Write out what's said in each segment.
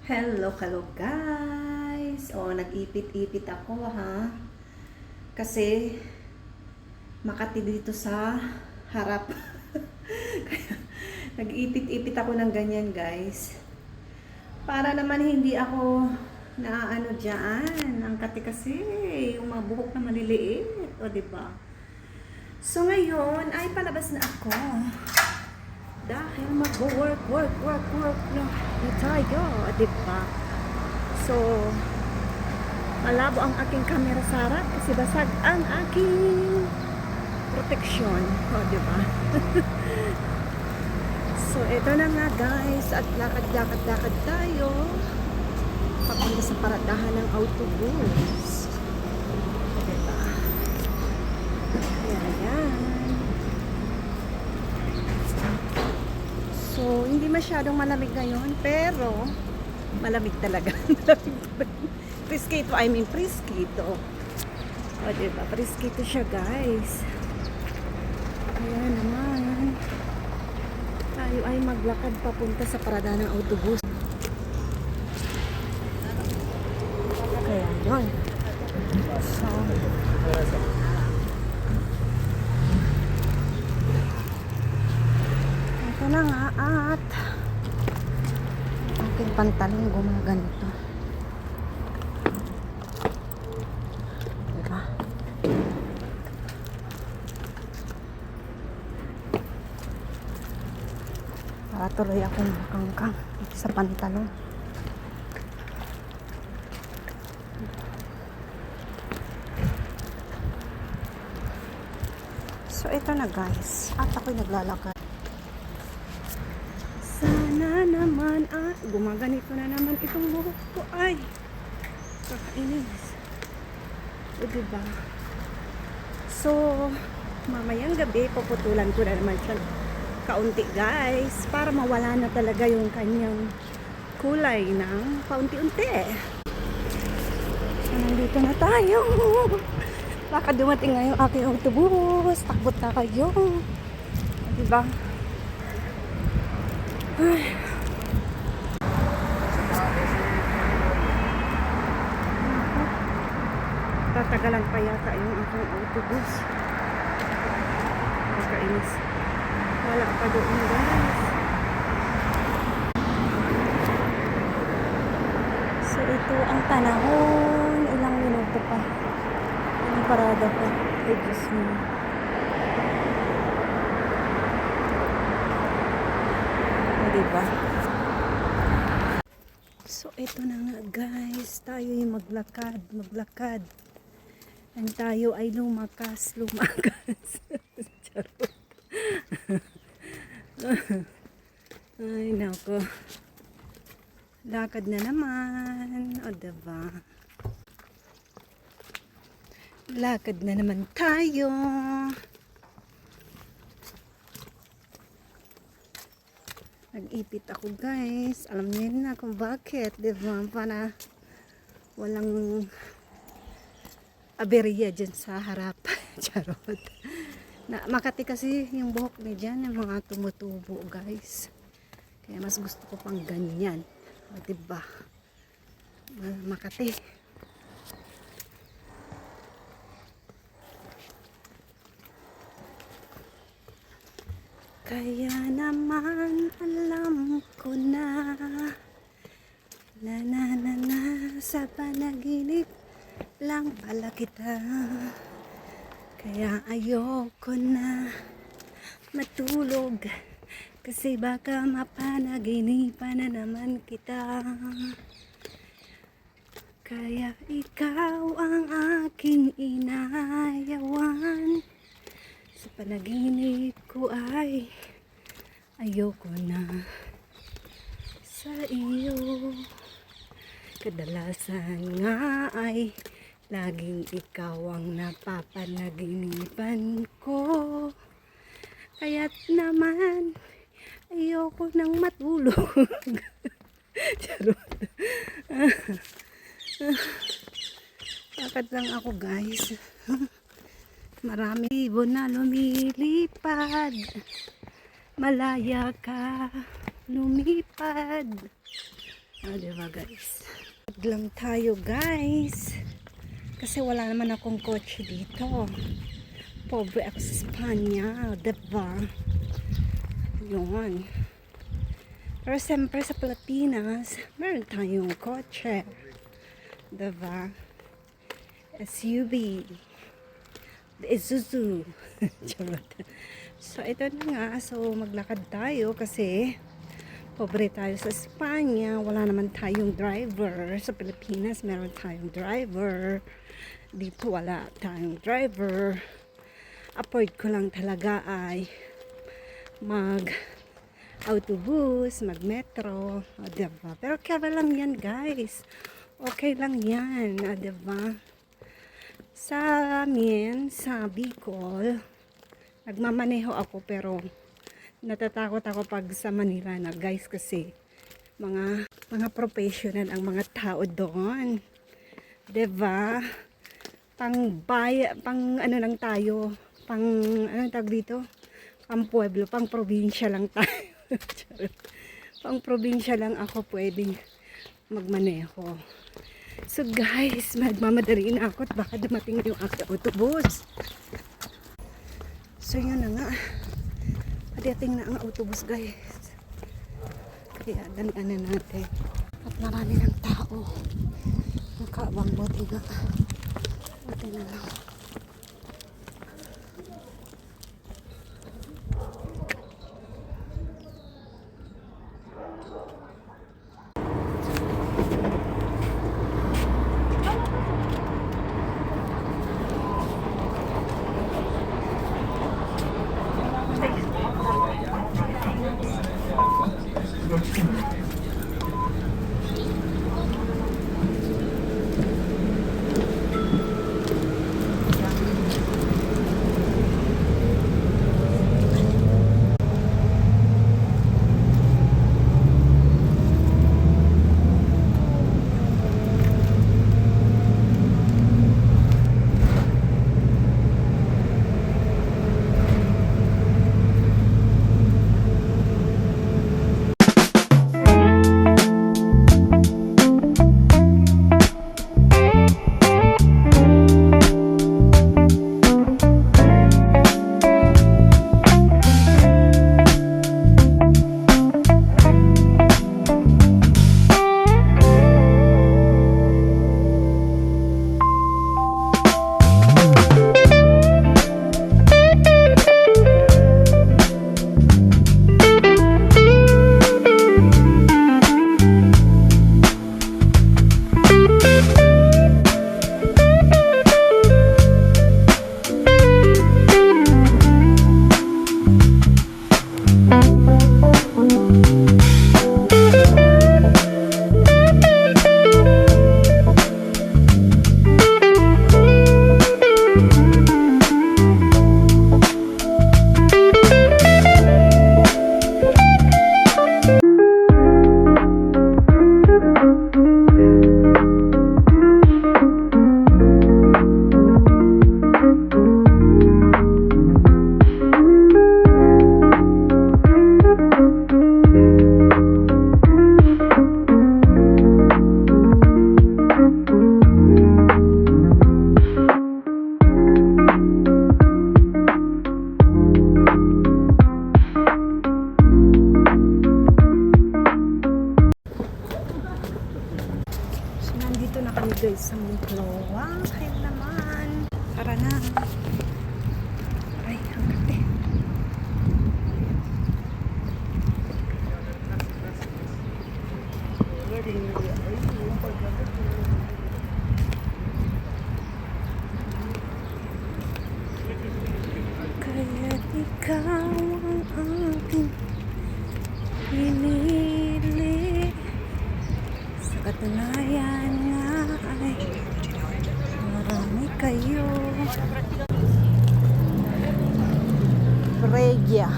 Hello guys. Nag-ipit-ipit ako ha. Kasi Makati dito sa harap. Kaya nag-ipit-ipit ako ng ganyan guys. Para naman hindi ako naaano diyan. Ang kati kasi yung mga buhok na maliliit, o di ba? So ngayon ay palabas na ako. Dahil mag-work na tayo, di ba? So, malabo ang aking camera sa harap kasi basag ang aking protection. O, di ba? So, ito na nga guys. At lakad tayo papunta sa paradahan ng autobus. Di ba? Yan. So, hindi masyadong malamig ngayon, pero malamig talaga. Preskito, I mean preskito. O, diba? Preskito siya, guys. Kaya naman, tayo ay maglakad papunta sa parada ng autobus. Kaya yun. So, ito na nga at aking pantalon gumaganito. Diba? Para tuloy akong makangkang sa pantalon. So ito na guys, at ako'y naglalakad. Sana naman gumaganito na naman itong buhok ko. Ay, kakainis. O diba? So, mamayang gabi puputulan ko na naman siya kaunti guys, para mawala na talaga yung kanyang kulay ng paunti-unti. So, nandito na tayo. Baka dumating nga yung aking autobus. Takbot na kayo. O diba? Ay. Tatagalan pa yata yung aking autobus. Nakainis. Wala pa doon guys. So ito ang panahon. Ilang minuto pa. Ang parada pa. Ay Diyos mo. Diba? So, ito na nga guys. Tayo yung maglakad. And tayo ay lumakas. Charot. Ay, nako. Lakad na naman. O, diba? Lakad na naman tayo. Nag-ipit ako guys. Alam niyo na kung bakit, diba? Para walang aberya dyan sa harap. Charot. Makati kasi yung buhok ni dyan, yung mga tumutubo guys. Kaya mas gusto ko pang ganyan. O, diba? Makati. Kaya naman alam ko na sa panaginip lang pala kita. Kaya ayoko na matulog kasi baka mapanaginipan na naman kita. Kaya ikaw ang aking inayawan. Sa panaginip ko ay ayoko na sa iyo. Kadalasan nga ay laging ikaw ang napapanaginipan ko. Kaya't naman ayoko nang matulog. Charot. Bakit lang ako guys? Marami ibon na lumilipad. Malaya ka lumipad. Diba guys? Lang tayo guys. Kasi wala naman akong kotse dito. Pobre ako sa Espanya. Diba? Yun. Pero siyempre sa Pilipinas, meron tayong kotse. Diba? SUV. Isuzu. Charot. So, ito na nga. So, maglakad tayo kasi pobre tayo sa Espanya. Wala naman tayong driver. Sa Pilipinas, meron tayong driver. Dito, wala tayong driver. Afford ko lang talaga ay mag-autobus, mag-metro. O, diba? Pero kaya lang yan, guys. Okay lang yan. O, diba? Sa amin, sa Bicol, nagmamaneho ako pero natatakot ako pag sa Manila na guys kasi mga professional ang mga tao doon. 'Di ba? Pang ano lang tayo, pang ano tawag dito? Pang pueblo, pang probinsya lang tayo. Pang probinsya lang ako pwedeng magmaneho. So guys, magmamadali na ako at baka dumating yung aking autobus. So yun na nga. Padating na ang autobus guys. Kaya dalian na natin. At marami ng tao. Nakaabang bote nga. Bote na lang. guys sa Moncloa. Kaya naman. Tara na. Ay, ang kate. Kaya't ikaw ang aking pinili. Sa katunayan nga ay marami kayo. Breggia.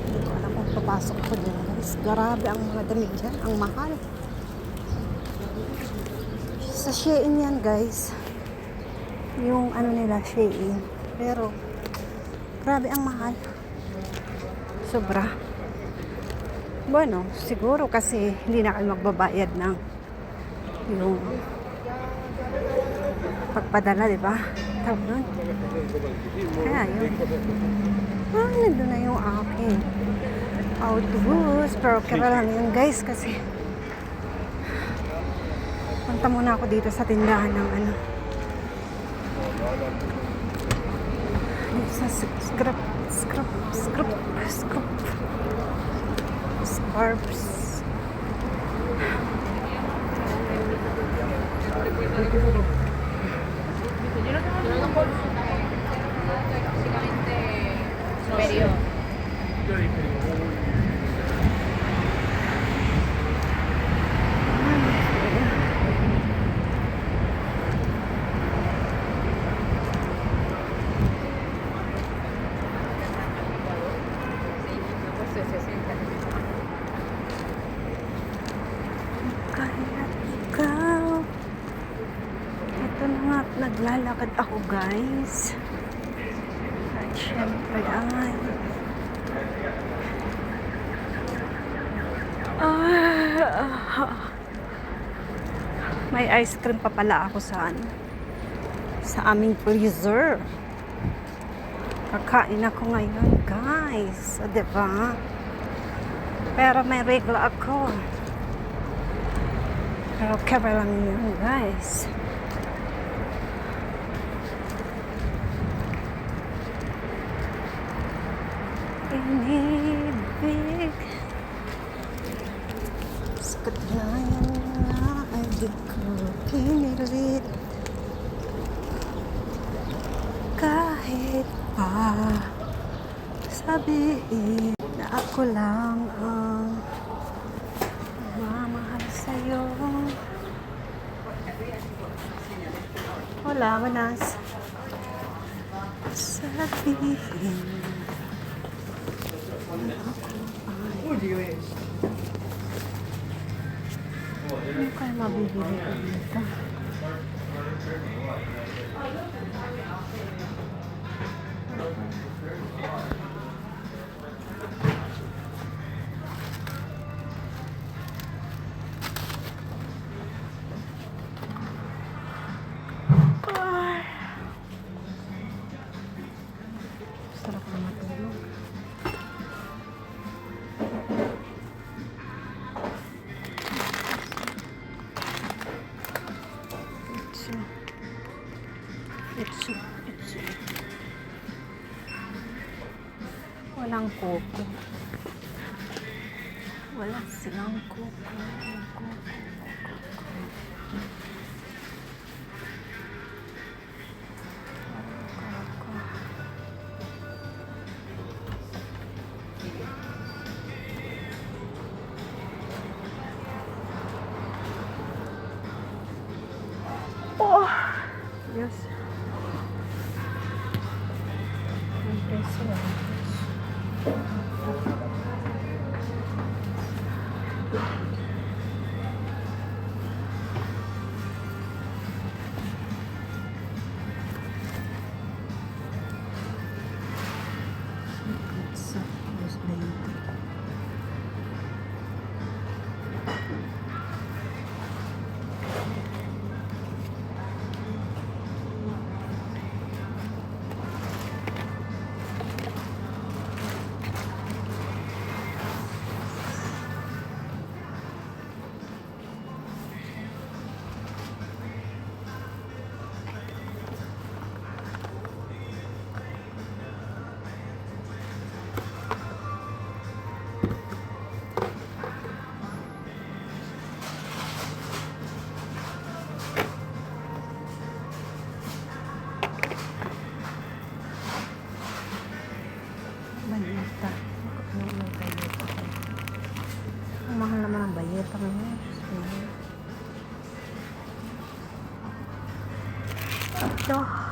Hindi ko alam kung papasok ko dyan. Guys, grabe ang mga damit dyan. Ang mahal. Sa Shein yan guys. Yung ano nila, Shein. Pero grabe ang mahal. Sobra. Bueno, siguro kasi hindi na kayo magbabayad ng yung pagpadala, di ba? Tawag nun. Kaya yun. Nandun na yung aking autobus. Pero kaya lang yun guys kasi punta muna ako dito sa tindahan ng ano. Dito sa scarves. Superior. Kaya ikaw. Ito na nga, naglalakad ako guys. At syempre ay may ice cream pa pala ako sa ano, sa aming freezer. Kakain ako ngayon guys, o diba? Pero may regla ako. Pero kaya lang yun guys. Inibig sa katunayan na ay di ko pinilit kahit pa sabihin na ako lang ang mamahal sa'yo. Wala, manas. Sabihin ano kaya mabibili ko dito? Sarap na matulog. It's walang koko. Wala silang koko. Oh, yes. Bayeta. Ang mahal naman ang bayeta ngayon. Ito.